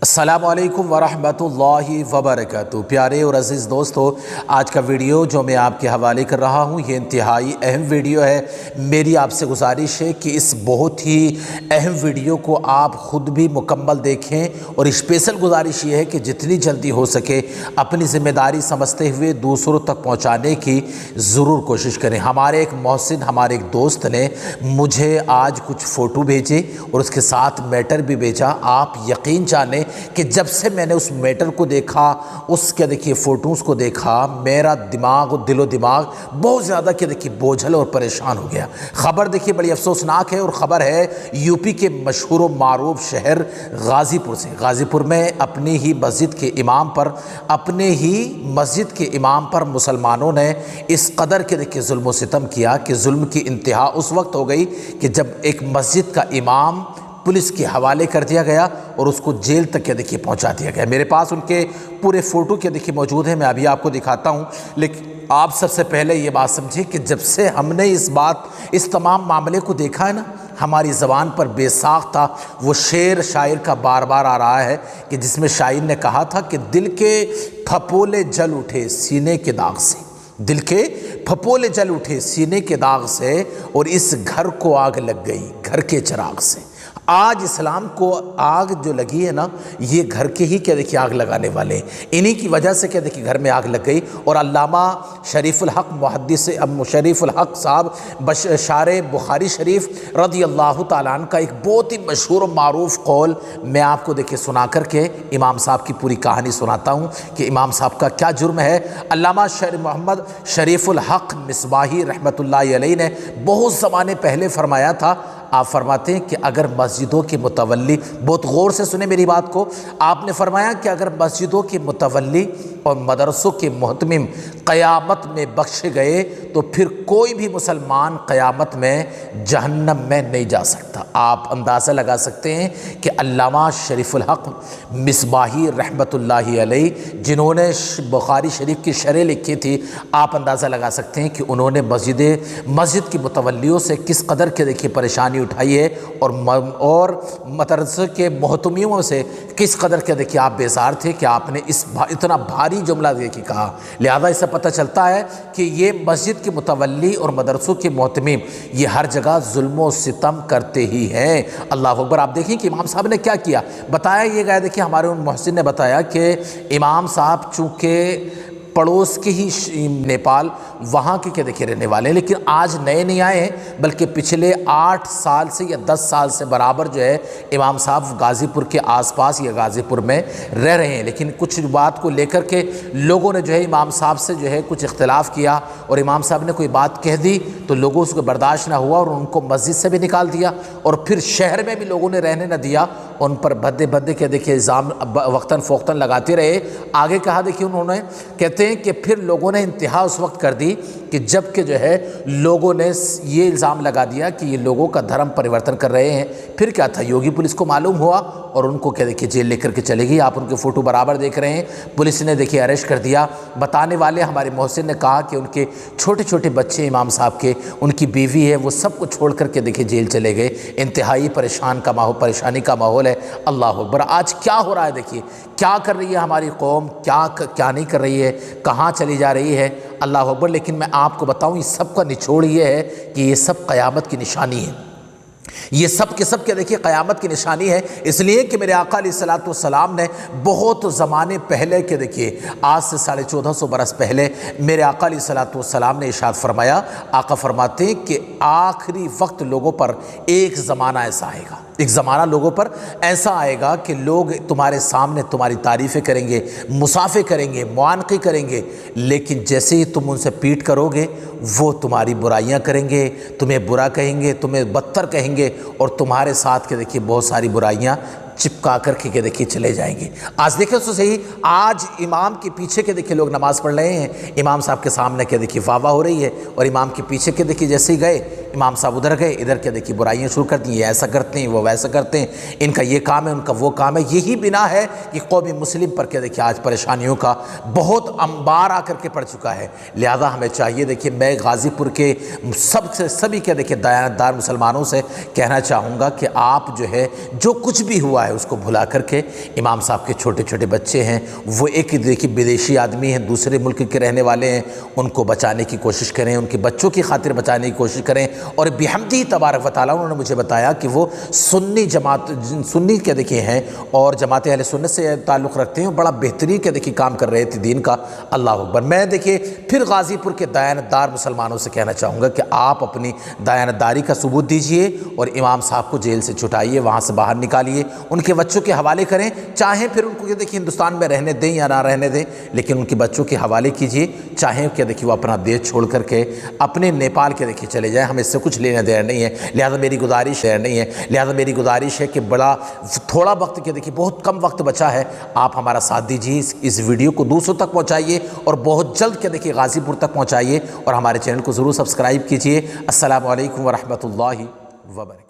अस्सलामुअलैकुम वरहमतुल्लाहि वबरकातुहू। प्यारे और अज़ीज़ दोस्तों, आज का वीडियो जो मैं आपके हवाले कर रहा हूँ ये इंतहाई अहम वीडियो है। मेरी आपसे गुजारिश है कि इस बहुत ही अहम वीडियो को आप ख़ुद भी मुकम्मल देखें और स्पेशल गुजारिश ये है कि जितनी जल्दी हो सके अपनी ज़िम्मेदारी समझते हुए दूसरों तक पहुँचाने की ज़रूर कोशिश करें। हमारे एक मोहसिन, हमारे एक दोस्त ने मुझे आज कुछ फ़ोटो भेजे और उसके साथ मैटर भी भेजा। आप यकीन जाने कि जब से मैंने उस मैटर को देखा, उसके देखिए फ़ोटोज़ को देखा, मेरा दिमाग और दिलो दिमाग बहुत ज़्यादा के देखिए बोझल और परेशान हो गया। ख़बर देखिए बड़ी अफसोसनाक है और ख़बर है यूपी के मशहूर व मारूफ शहर गाज़ीपुर से। गाज़ीपुर में अपनी ही मस्जिद के इमाम पर मुसलमानों ने इस कदर के देखिए जुल्म व सितम किया कि जुल्म की इंतहा उस वक्त हो गई कि जब एक मस्जिद का इमाम पुलिस के हवाले कर दिया गया और उसको जेल तक के देखिए पहुंचा दिया गया। मेरे पास उनके पूरे फ़ोटो के देखिए मौजूद है, मैं अभी आपको दिखाता हूं। लेकिन आप सबसे पहले ये बात समझिए कि जब से हमने इस तमाम मामले को देखा है ना, हमारी ज़बान पर बेसाख था वो शेर शायर का बार बार आ रहा है कि जिसमें शायर ने कहा था कि दिल के फपोले जल उठे सीने के दाग से, दिल के फपोले जल उठे सीने के दाग से, और इस घर को आग लग गई घर के चिराग से। आज इस्लाम को आग जो लगी है ना, ये घर के ही क्या देखिए आग लगाने वाले, इन्हीं की वजह से क्या देखिए घर में आग लग गई। और अल्लामा शरीफुल हक मुहद्दिस शरीफुल हक साहब शारे बुखारी शरीफ रज़ी अल्लाह तआला अन्हु का एक बहुत ही मशहूर मारूफ कौल मैं आपको देखिए सुना करके इमाम साहब की पूरी कहानी सुनाता हूँ कि इमाम साहब का क्या जुर्म है। अल्लामा मोहम्मद शरीफुल हक मिसबाही रहमतुल्लाहि अलैहि ने बहुत ज़माने पहले फरमाया था। आप फरमाते हैं कि अगर मस्जिदों के मुतवल्ली, बहुत गौर से सुने मेरी बात को, आपने फरमाया कि अगर मस्जिदों के मुतवल्ली और मदरसों के मुहतमिम क़यामत में बख्शे गए तो फिर कोई भी मुसलमान क़यामत में जहन्नम में नहीं जा सकता। आप अंदाज़ा लगा सकते हैं कि अल्लामा शरीफुल हक मिसबाही रहमतुल्लाहि अलैहि जिन्होंने बुखारी शरीफ की शरह लिखी थी, आप अंदाज़ा लगा सकते हैं कि उन्होंने मस्जिद की मुतवल्लियों से किस कदर के देखिए परेशानी उठाई है और मदरसे के मोहतमियों से किस कदर के देखिए आप बेजार थे कि आपने इतना भारी जुमला देखिए कहा। लिहाजा इससे पता चलता है कि ये मस्जिद के मुतवल्ली और मदरसों के मोहतमिम ये हर जगह जुल्म सितम करते ही हैं। अल्लाह अकबर। आप देखिए कि इमाम साहब ने क्या किया, बताया ये गया। देखिए हमारे उन मोहसिन ने बताया कि इमाम साहब चूँकि पड़ोस के ही नेपाल वहाँ के क्या देखिए रहने वाले हैं, लेकिन आज नए नहीं आए हैं, बल्कि पिछले 8 साल से या 10 साल से बराबर जो है इमाम साहब गाज़ीपुर के आसपास या गाज़ीपुर में रह रहे हैं। लेकिन कुछ बात को लेकर के लोगों ने जो है इमाम साहब से जो है कुछ इख्तिलाफ़ किया और इमाम साहब ने कोई बात कह दी तो लोगों उसको बर्दाश्त ना हुआ और उनको मस्जिद से भी निकाल दिया और फिर शहर में भी लोगों ने रहने न दिया। उन पर भद्दे क्या देखिए इल्ज़ाम वक्तन फ़ोक्तन लगाते रहे। आगे कहा देखिए उन्होंने, कहते हैं कि फिर लोगों ने इंतहा उस वक्त कर दी कि जब के जो है लोगों ने ये इल्ज़ाम लगा दिया कि ये लोगों का धर्म परिवर्तन कर रहे हैं। फिर क्या था, योगी पुलिस को मालूम हुआ और उनको क्या देखिए जेल लेकर के चले गई। आप उनके फ़ोटो बराबर देख रहे हैं। पुलिस ने देखिए अरेस्ट कर दिया। बताने वाले हमारे मोहसिन ने कहा कि उनके छोटे छोटे बच्चे इमाम साहब के, उनकी बीवी है, वो सब कुछ छोड़ करके देखिए जेल चले गए। इंतहाई परेशानी का माहौल है। अल्लाह अकबर। आज क्या हो रहा है, देखिए क्या कर रही है हमारी कौम, क्या नहीं कर रही है, कहाँ चली जा रही है। अल्लाह अकबर। लेकिन मैं आपको बताऊं इस सब का निचोड़ ये है कि ये सब क़यामत की निशानी है। ये सब के सब क्या देखिए क़यामत की निशानी है, इसलिए कि मेरे आका अलैहिस्सलातु वस्सलाम ने बहुत ज़माने पहले के देखिए आज से 1450 बरस पहले मेरे आका अलैहिस्सलातु वस्सलाम ने इरशाद फरमाया। आका फरमाते हैं कि आखिरी वक्त लोगों पर एक ज़माना ऐसा आएगा, एक ज़माना लोगों पर ऐसा आएगा कि लोग तुम्हारे सामने तुम्हारी तारीफ़ें करेंगे, मुसाफ़े करेंगे, मुआनक़ी करेंगे, लेकिन जैसे ही तुम उनसे पीट करोगे वो तुम्हारी बुराइयां करेंगे, तुम्हें बुरा कहेंगे, तुम्हें बदतर कहेंगे और तुम्हारे साथ के देखिए बहुत सारी बुराइयां चिपका कर के देखिए चले जाएंगे। आज देखिए तो सही, आज इमाम के पीछे के देखिए लोग नमाज़ पढ़ रहे हैं, इमाम साहब के सामने क्या देखिए वाह वाह हो रही है और इमाम के पीछे के देखिए जैसे ही गए इमाम साहब उधर गए, इधर क्या देखिए बुराइयाँ शुरू कर दी, ये ऐसा करते हैं, वो वैसा करते हैं, इनका ये काम है, उनका वो काम है। यही बिना है कि कौमी मुस्लिम पर क्या देखिए आज परेशानियों का बहुत अंबार आकर के पड़ चुका है। लिहाजा हमें चाहिए, देखिए मैं गाज़ीपुर के सभी क्या देखिए दयानतदार मुसलमानों से कहना चाहूँगा कि आप जो है जो कुछ भी हुआ है उसको भुला करके, इमाम साहब के छोटे छोटे बच्चे हैं, वो एक देखिए विदेशी आदमी हैं, दूसरे मुल्क के रहने वाले हैं, उनको बचाने की कोशिश करें, उनके बच्चों की खातिर बचाने की कोशिश करें। और बिहम्दी तबारक व तआला उन्होंने मुझे बताया कि वो सुन्नी क्या देखिए हैं और जमात अहले सुन्नत से ताल्लुक़ रखते हैं, बड़ा बेहतरीन क्या देखिए काम कर रहे थे दीन का। अल्लाह अकबर। मैं देखिए फिर गाज़ीपुर के दयानतदार मुसलमानों से कहना चाहूँगा कि आप अपनी दयानतदारी का सबूत दीजिए और इमाम साहब को जेल से छुटाइए, वहाँ से बाहर निकालिए, उनके बच्चों के हवाले करें, चाहें फिर उनको क्या देखिए हिंदुस्तान में रहने दें या ना रहने दें, लेकिन उनके बच्चों के हवाले कीजिए। चाहें क्या देखिए वो अपना देश छोड़ करके अपने नेपाल के देखिए चले जाएं, हमें इससे कुछ लेना देना नहीं है। लिहाजा मेरी गुजारिश है कि बड़ा थोड़ा वक्त क्या देखिए बहुत कम वक्त बचा है, आप हमारा साथ दीजिए, इस वीडियो को दूसरों तक पहुँचाइए और बहुत जल्द क्या देखिए गाज़ीपुर तक पहुँचाइए और हमारे चैनल को ज़रूर सब्सक्राइब कीजिए। अस्सलामु अलैकुम व रहमतुल्लाहि व बरकातहू।